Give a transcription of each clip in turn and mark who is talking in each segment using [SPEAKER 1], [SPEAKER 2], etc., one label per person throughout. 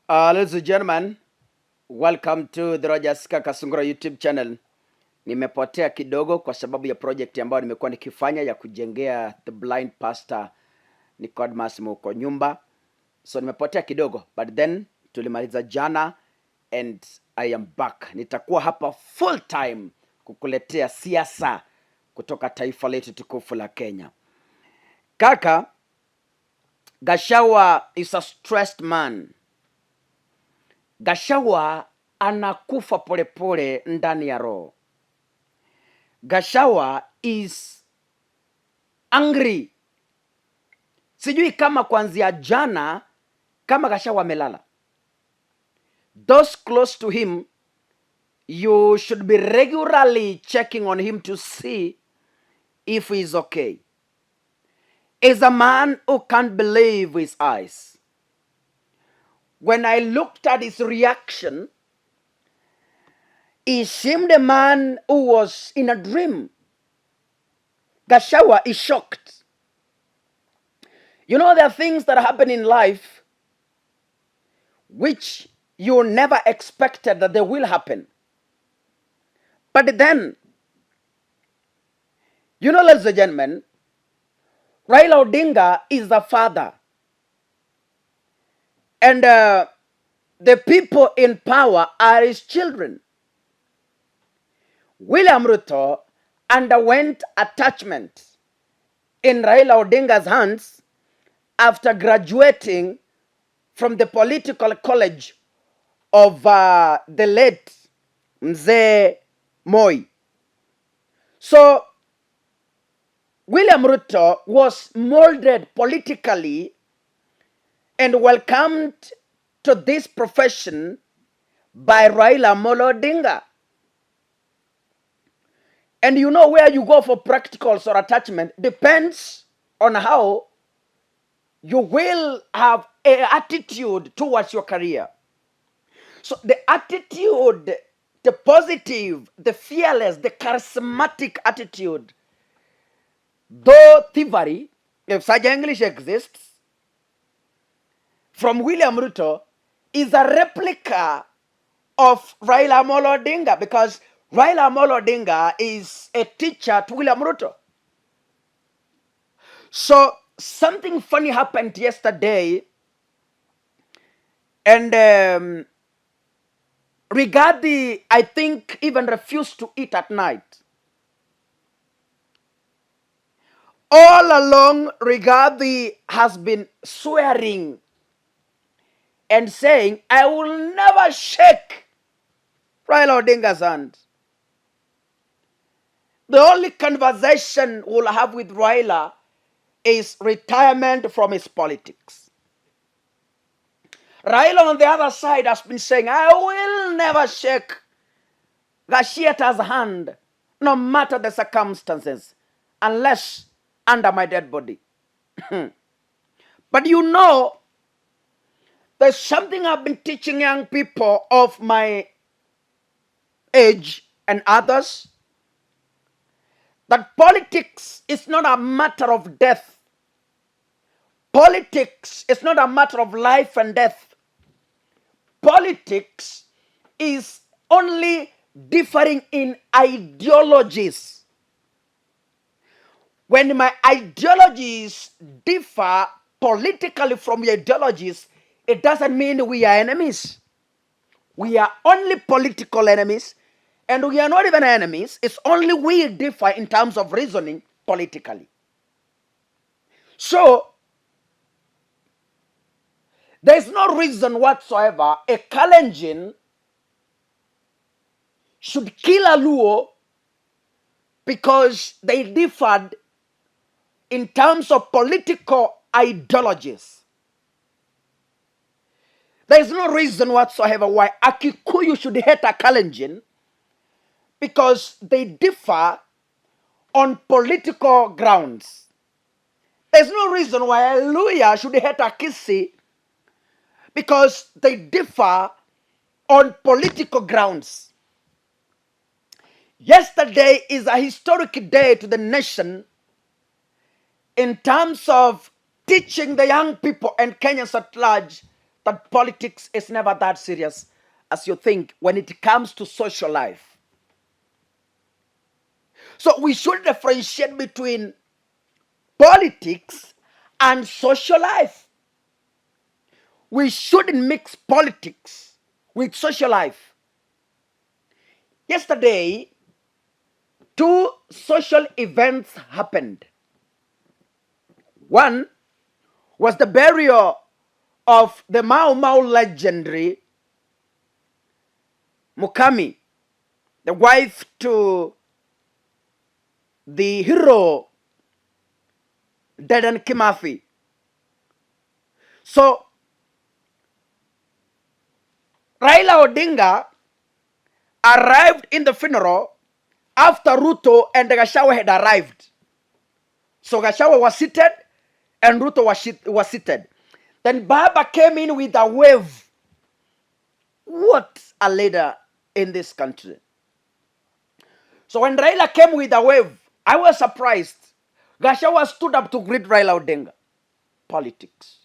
[SPEAKER 1] Ladies and gentlemen, welcome to the Rogers Kakasungura YouTube channel. Nimepotea kidogo kwa sababu ya project ambayo nimekuwa nikifanya ya kujengea the blind pastor Nicodemus huko nyumba. So nimepotea kidogo, but then tulimaliza jana and I am back. Nitakuwa hapa full time kukuletea siasa kutoka taifa letu tukufu la Kenya. Kaka, Gachagua is a stressed man. Gachagua anakufa polepole ndani ya roho. Gachagua is angry. Sijui kama kuanzia jana kama Gachagua amelala. Those close to him, you should be regularly checking on him to see if he is okay. Is a man who can't believe his eyes. When I looked at his reaction, he seemed a man who was in a dream. Gachagua is shocked. You know, there are things that happen in life which you never expected that they will happen. But then, you know, ladies and gentlemen, Raila Odinga is the father. And the people in power are his children. William Ruto underwent attachment in Raila Odinga's hands after graduating from the political college of the late Mzee Moi. So William Ruto was molded politically and welcomed to this profession by Raila Odinga. And you know, where you go for practicals or attachment depends on how you will have an attitude towards your career. So the attitude, the positive, the fearless, the charismatic attitude, though thievery, if such English exists, from William Ruto is a replica of Raila Odinga, because Raila Odinga is a teacher to William Ruto. So something funny happened yesterday, and Rigathi, I think, even refused to eat at night. All along, Rigathi has been swearing and saying, I will never shake Raila Odinga's hand. The only conversation we'll have with Raila is retirement from his politics. Raila on the other side has been saying, I will never shake Gachagwa's hand, no matter the circumstances, unless under my dead body. But you know, there's something I've been teaching young people of my age and others, that politics is not a matter of death. Politics is not a matter of life and death. Politics is only differing in ideologies. When my ideologies differ politically from your ideologies, it doesn't mean we are enemies. We are only political enemies, and we are not even enemies. It's only we differ in terms of reasoning politically. So, there's no reason whatsoever a Kalenjin should kill a Luo because they differed in terms of political ideologies. There's no reason whatsoever why a Kikuyu should hate a Kalenjin because they differ on political grounds. There's no reason why a Luya should hate a Kisii because they differ on political grounds. Yesterday is a historic day to the nation in terms of teaching the young people and Kenyans at large that politics is never that serious as you think when it comes to social life. So we should differentiate between politics and social life. We shouldn't mix politics with social life. Yesterday, two social events happened. One was the burial of the Mau Mau legendary Mukami, the wife to the hero Dedan Kimathi. So Raila Odinga arrived in the funeral after Ruto and Gachagua had arrived. So Gachagua was seated and Ruto was seated. Then Baba came in with a wave. What a leader in this country. So when Raila came with a wave, I was surprised. Gachagua stood up to greet Raila Odinga. Politics.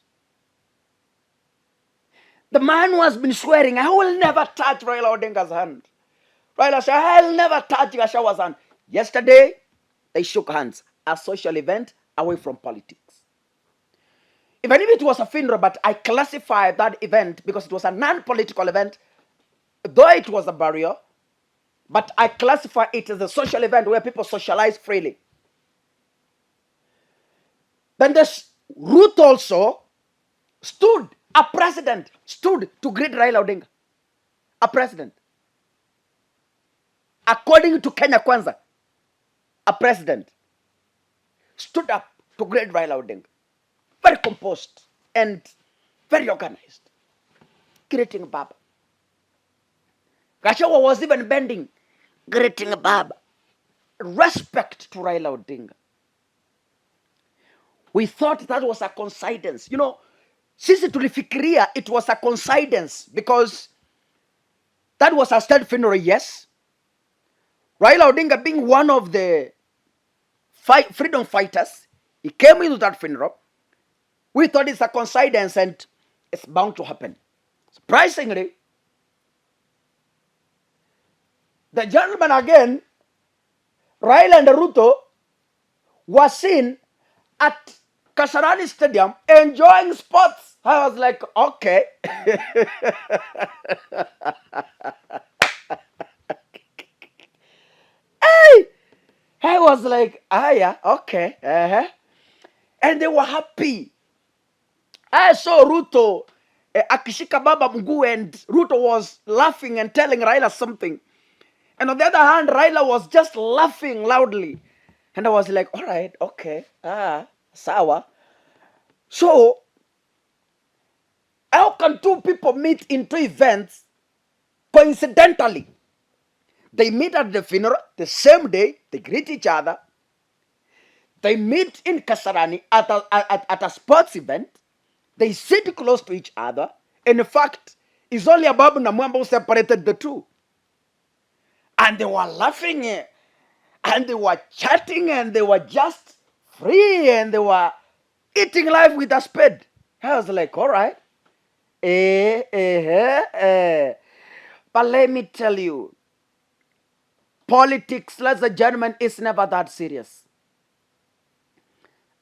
[SPEAKER 1] The man who has been swearing, I will never touch Raila Odinga's hand. Raila said, I'll never touch Gachagua's hand. Yesterday, they shook hands. A social event away from politics. Even if it was a funeral, but I classified that event because it was a non-political event, though it was a burial, but I classify it as a social event where people socialize freely. Then this Ruth also stood, a president stood to greet Raila Odinga. A president. According to Kenya Kwanza, a president stood up to greet Raila Odinga. Very composed and very organized. Greeting Baba. Gachagua was even bending, greeting Baba. Respect to Raila Odinga. We thought that was a coincidence. You know, sisi tulifikiria it was a coincidence because that was a state funeral, yes. Raila Odinga being one of the freedom fighters, he came into that funeral. We thought it's a coincidence and it's bound to happen. Surprisingly, the gentleman again, Raila and Ruto, was seen at Kasarani Stadium enjoying sports. I was like, okay. Hey! I was like, yeah, okay. And they were happy. I saw Ruto akishika baba mguu and Ruto was laughing and telling Raila something. And on the other hand, Raila was just laughing loudly. And I was like, all right, okay, sawa. So, how can two people meet in two events coincidentally? They meet at the funeral the same day, they greet each other. They meet in Kasarani at a sports event. They sit close to each other. In fact, it's only Ababu Namwamba who separated the two. And they were laughing, and they were chatting, and they were just free, and they were eating life with a spade. I was like, all right. But let me tell you, politics, ladies and gentlemen, is never that serious.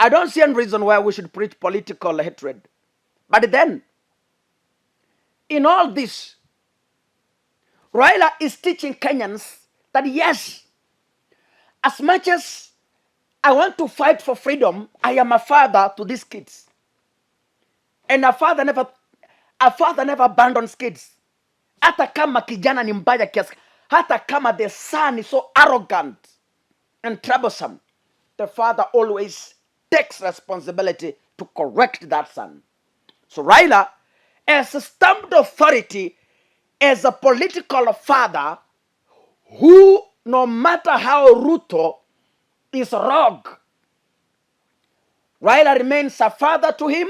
[SPEAKER 1] I don't see any reason why we should preach political hatred. But then, in all this, Raila is teaching Kenyans that yes, as much as I want to fight for freedom, I am a father to these kids. And a father never abandons kids. Hata kama kijana ni mbaya kiasi, hata kama the son is so arrogant and troublesome, the father always takes responsibility to correct that son. So Raila, as a stamped authority, as a political father, who no matter how Ruto is rogue, Raila remains a father to him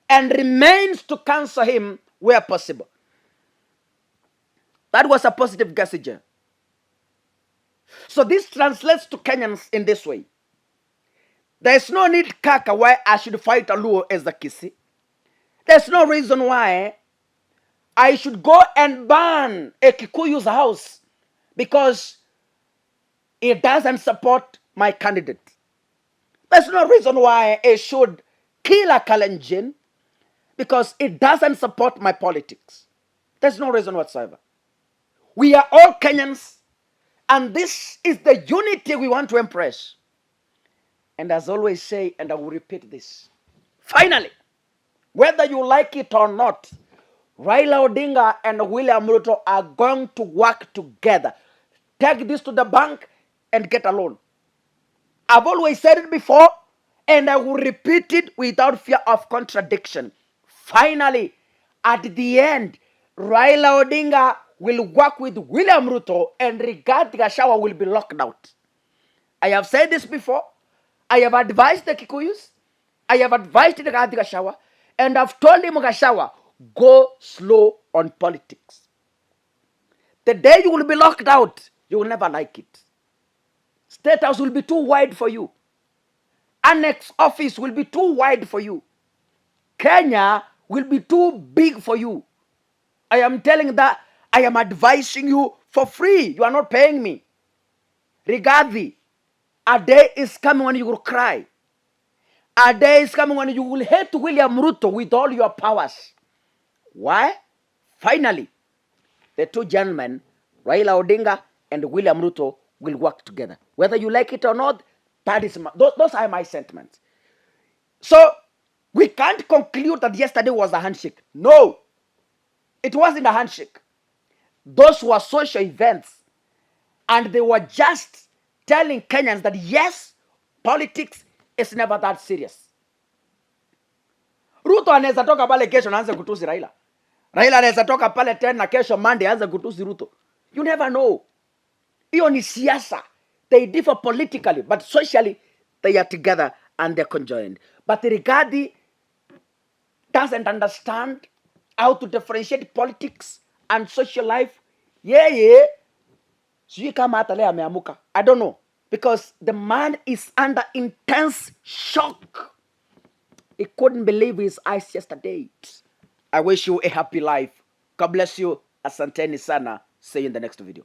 [SPEAKER 1] and remains to counsel him where possible. That was a positive message. So this translates to Kenyans in this way. There is no need, Kaka, why I should fight a Luo as the Kisii. There's no reason why I should go and burn a Kikuyu's house because it doesn't support my candidate. There's no reason why I should kill a Kalenjin because it doesn't support my politics. There's no reason whatsoever. We are all Kenyans, and this is the unity we want to impress. And as I always say, and I will repeat this, finally, whether you like it or not, Raila Odinga and William Ruto are going to work together. Take this to the bank and get a loan. I've always said it before, and I will repeat it without fear of contradiction. Finally, at the end, Raila Odinga will work with William Ruto, and Rigathi Gachagua will be locked out. I have said this before. I have advised the Kikuyus. I have advised Rigathi Gachagua, and I've told him, Gachagua, go slow on politics. The day you will be locked out, you will never like it. State House will be too wide for you. Annex office will be too wide for you. Kenya will be too big for you. I am telling that I am advising you for free. You are not paying me. Rigathi, a day is coming when you will cry. A day is coming when you will hate William Ruto with all your powers. Why? Finally, the two gentlemen, Raila Odinga and William Ruto, will work together. Whether you like it or not, that is those are my sentiments. So, we can't conclude that yesterday was a handshake. No, it wasn't a handshake. Those were social events. And they were just telling Kenyans that yes, politics is never that serious. Ruto anaweza toka pale kesho na aanze kutusi Raila. Raila anaweza toka pale tena kesho Monday aanze kutusi Ruto. You never know. Hiyo ni siasa. They differ politically, but socially they are together and they're conjoined. But Rigathi doesn't understand how to differentiate politics and social life. Yeah. Sijui kama hata leo ameamuka. I don't know. Because the man is under intense shock. He couldn't believe his eyes yesterday. I wish you a happy life. God bless you. Asanteni sana. See you in the next video.